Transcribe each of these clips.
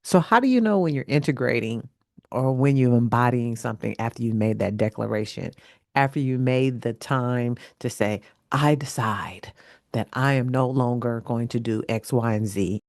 So, how do you know when you're integrating or when you're embodying something after you made that declaration, after you made the time to say, I decide that I am no longer going to do X, Y, and Z?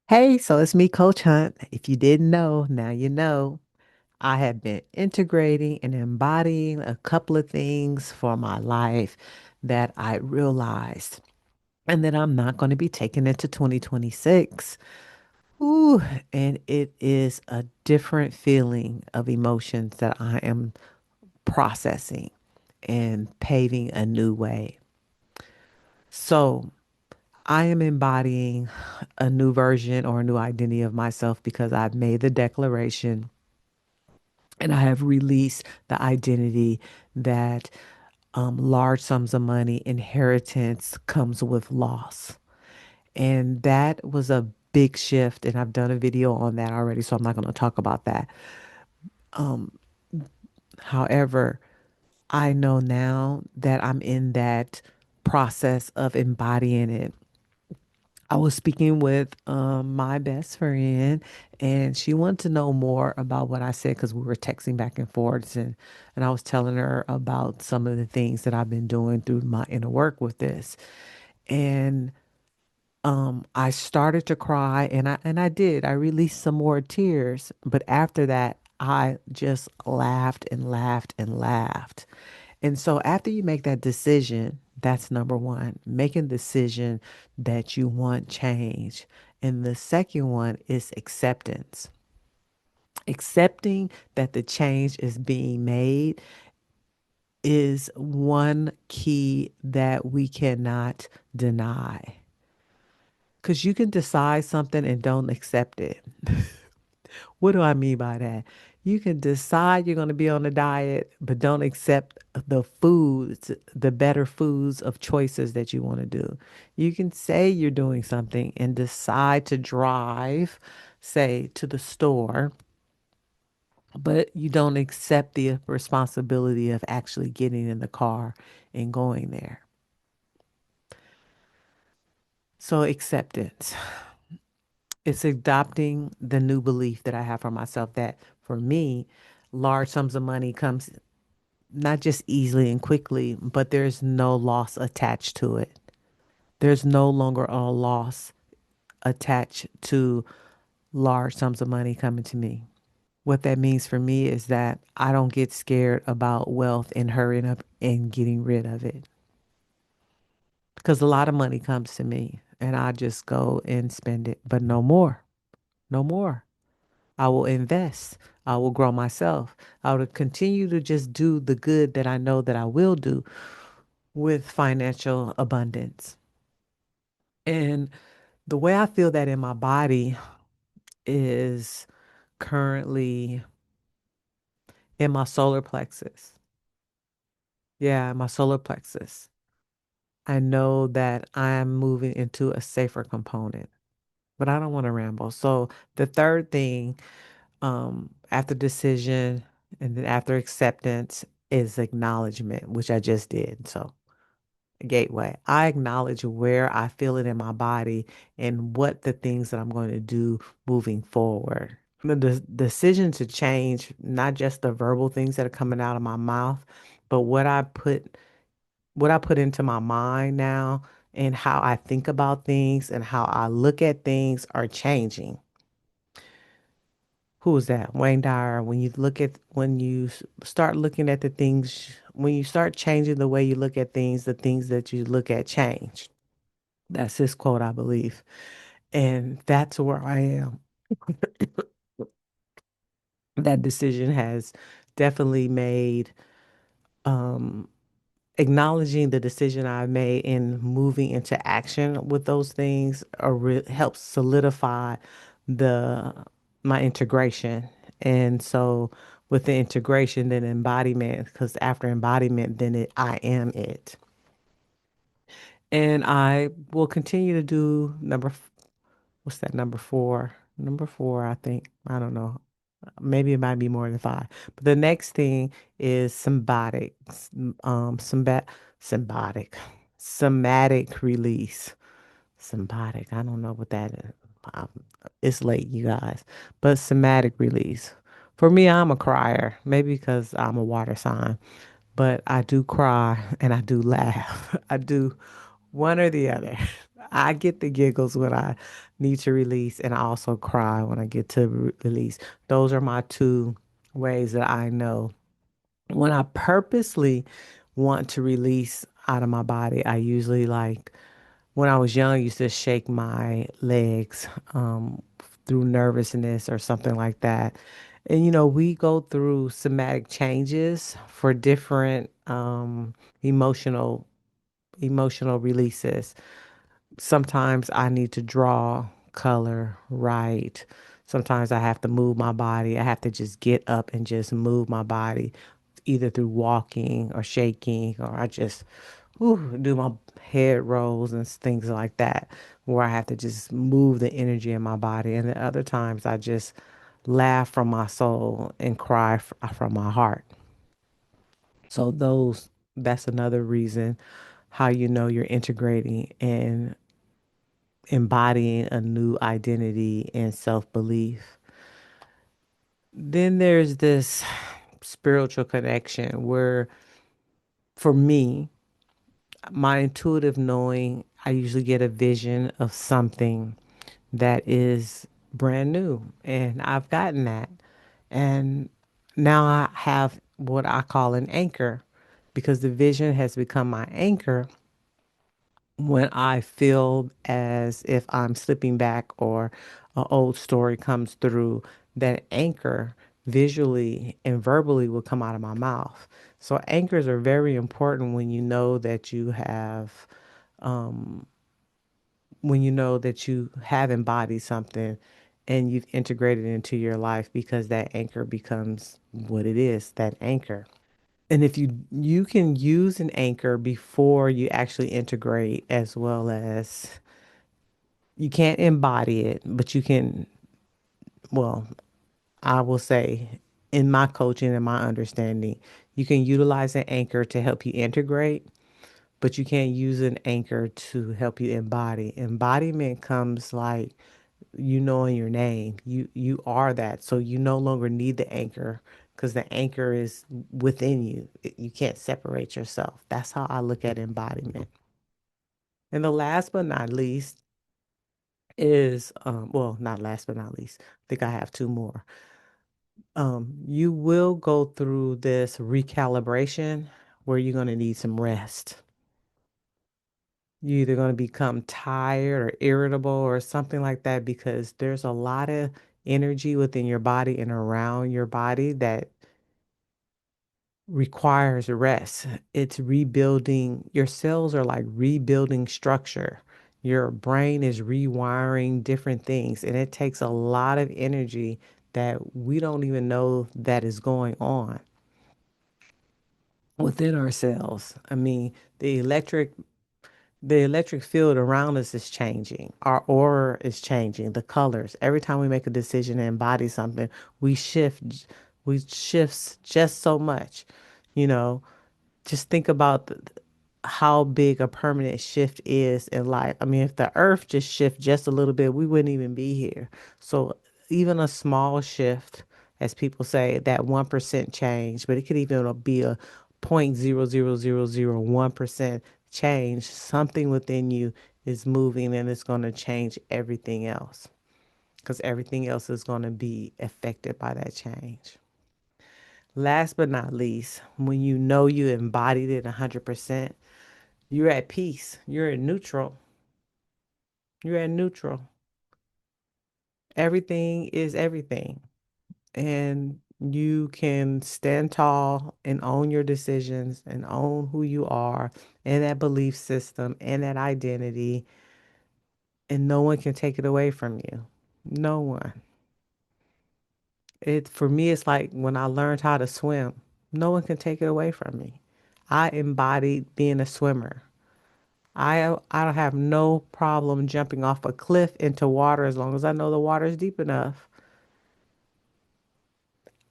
Hey, so it's me, Coach Hunt. If you didn't know, now you know. I have been integrating and embodying a couple of things for my life that I realized and that I'm not going to be taking into 2026. Ooh, and it is a different feeling of emotions that I am processing and paving a new way. So I am embodying a new version or a new identity of myself because I've made the declaration and I have released the identity that large sums of money inheritance comes with loss. And that was a big shift. And I've done a video on that already, so I'm not going to talk about that. However, I know now that I'm in that process of embodying it. I was speaking with my best friend, and she wanted to know more about what I said because we were texting back and forth, and I was telling her about some of the things that I've been doing through my inner work with this. And I started to cry, and I did. I released some more tears, but after that, I just laughed and laughed and laughed. And so after you make that decision, that's number one, making a decision that you want change. And the second one is acceptance. Accepting that the change is being made is one key that we cannot deny. Because you can decide something and don't accept it. What do I mean by that? You can decide you're going to be on a diet, but don't accept the foods, the better foods of choices that you want to do. You can say you're doing something and decide to drive, say, to the store, but you don't accept the responsibility of actually getting in the car and going there. So, acceptance. It's adopting the new belief that I have for myself that for me, large sums of money comes not just easily and quickly, but there's no loss attached to it. There's no longer a loss attached to large sums of money coming to me. What that means for me is that I don't get scared about wealth and hurrying up and getting rid of it. Because a lot of money comes to me and I just go and spend it, but no more, no more. I will invest. I will grow myself. I will continue to just do the good that I know that I will do with financial abundance. And the way I feel that in my body is currently in my solar plexus. Yeah, my solar plexus. I know that I'm moving into a safer component, but I don't want to ramble. So the third thing, after decision and then after acceptance is acknowledgement, which I just did. So gateway. I acknowledge where I feel it in my body and what the things that I'm going to do moving forward. The decision to change not just the verbal things that are coming out of my mouth, but what I put into my mind now and how I think about things and how I look at things are changing. Who is that? Wayne Dyer. When you start looking at the things, when you start changing the way you look at things, the things that you look at change. That's his quote, I believe. And that's where I am. That decision has definitely made um, acknowledging the decision I made and moving into action with those things helps solidify the my integration. And so with the integration, then embodiment, because after embodiment, then I am it. And I will continue to do what's that, number four? Number four, I think. I don't know. Maybe it might be more than five. But the next thing is symbiotic. Symbiotic. somatic release. Symbiotic. I don't know what that is. Um, it's late, you guys. But somatic release. For me, I'm a crier. Maybe because I'm a water sign. But I do cry and I do laugh. I do one or the other. I get the giggles when I need to release, and I also cry when I get to release. Those are my two ways that I know when I purposely want to release out of my body. I usually like when I was young, I used to shake my legs through nervousness or something like that. And we go through somatic changes for different emotional emotional releases. Sometimes I need to draw, color, write. Sometimes I have to move my body. I have to just get up and just move my body, either through walking or shaking, or I just do my head rolls and things like that, where I have to just move the energy in my body. And then other times I just laugh from my soul and cry from my heart. So that's another reason how you know you're integrating and embodying a new identity and self belief. Then there's this spiritual connection where, for me, my intuitive knowing, I usually get a vision of something that is brand new. And I've gotten that. And now I have what I call an anchor because the vision has become my anchor when I feel as if I'm slipping back or an old story comes through, that anchor visually and verbally will come out of my mouth. So anchors are very important when you know that you have embodied something and you've integrated it into your life, because that anchor becomes what it is, that anchor. And if you can use an anchor before you actually integrate, as well as you can't embody it, but you can, well, I will say in my coaching and my understanding, you can utilize an anchor to help you integrate, but you can't use an anchor to help you embody. Embodiment comes like you knowing your name. You are that. So you no longer need the anchor because the anchor is within you. You can't separate yourself. That's how I look at embodiment. And the last but not least is well, not last but not least. I think I have two more. You will go through this recalibration where you're going to need some rest. You're either going to become tired or irritable or something like that because there's a lot of energy within your body and around your body that requires rest. It's rebuilding. Your cells are like rebuilding structure. Your brain is rewiring different things, and it takes a lot of energy that we don't even know that is going on within ourselves. I mean, the electric field around us is changing. Our aura is changing. The colors. Every time we make a decision to embody something, we shift. We shifts just so much. You know, just think about how big a permanent shift is in life. I mean, if the earth just shift just a little bit, we wouldn't even be here. So even a small shift, as people say, that 1% change, but it could even be a 0.00001% change. Something within you is moving and it's going to change everything else because everything else is going to be affected by that change. Last but not least, when you know you embodied it 100%, you're at peace. You're in neutral. You're at neutral. Everything is everything. And you can stand tall and own your decisions and own who you are and that belief system and that identity. And no one can take it away from you. No one. For me, it's like when I learned how to swim, no one can take it away from me. I embodied being a swimmer. I don't have no problem jumping off a cliff into water as long as I know the water is deep enough.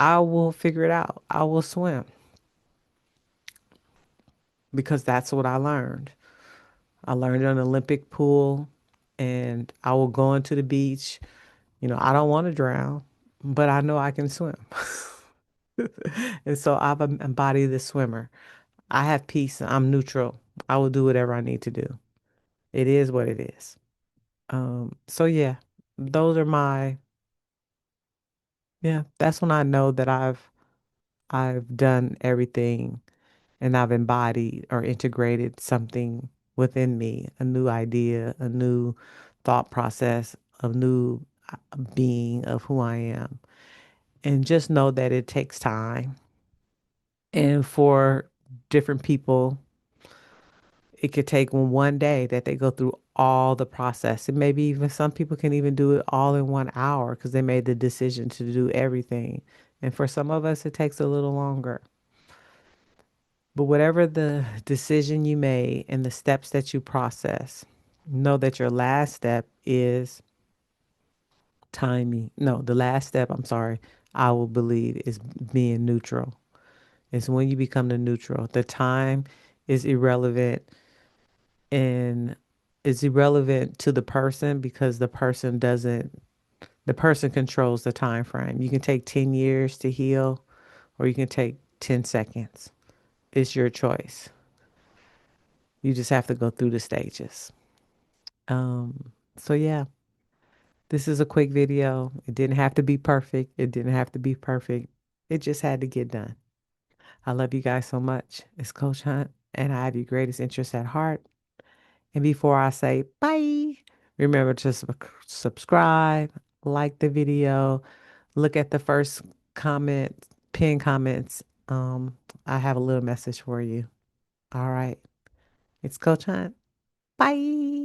I will figure it out. I will swim because that's what I learned. I learned in an Olympic pool, and I will go into the beach. I don't want to drown, but I know I can swim. And so I've embodied the swimmer. I have peace. I'm neutral. I will do whatever I need to do. It is what it is. So yeah, those are yeah, that's when I know that I've done everything and I've embodied or integrated something within me, a new idea, a new thought process, a new being of who I am. And just know that it takes time. And for different people, it could take one day that they go through all the process. And maybe even some people can even do it all in 1 hour because they made the decision to do everything. And for some of us, it takes a little longer. But whatever the decision you made and the steps that you process, know that your last step is timing. No, the last step, I'm sorry, I will believe is being neutral. It's when you become the neutral. The time is irrelevant and it's irrelevant to the person because the person controls the time frame. You can take 10 years to heal or you can take 10 seconds. It's your choice. You just have to go through the stages. So yeah, this is a quick video. It didn't have to be perfect. It didn't have to be perfect. It just had to get done. I love you guys so much. It's Coach Hunt, and I have your greatest interests at heart. And before I say bye, remember to subscribe, like the video, look at the first comment, pin comments. I have a little message for you. All right. It's Coach Hunt. Bye.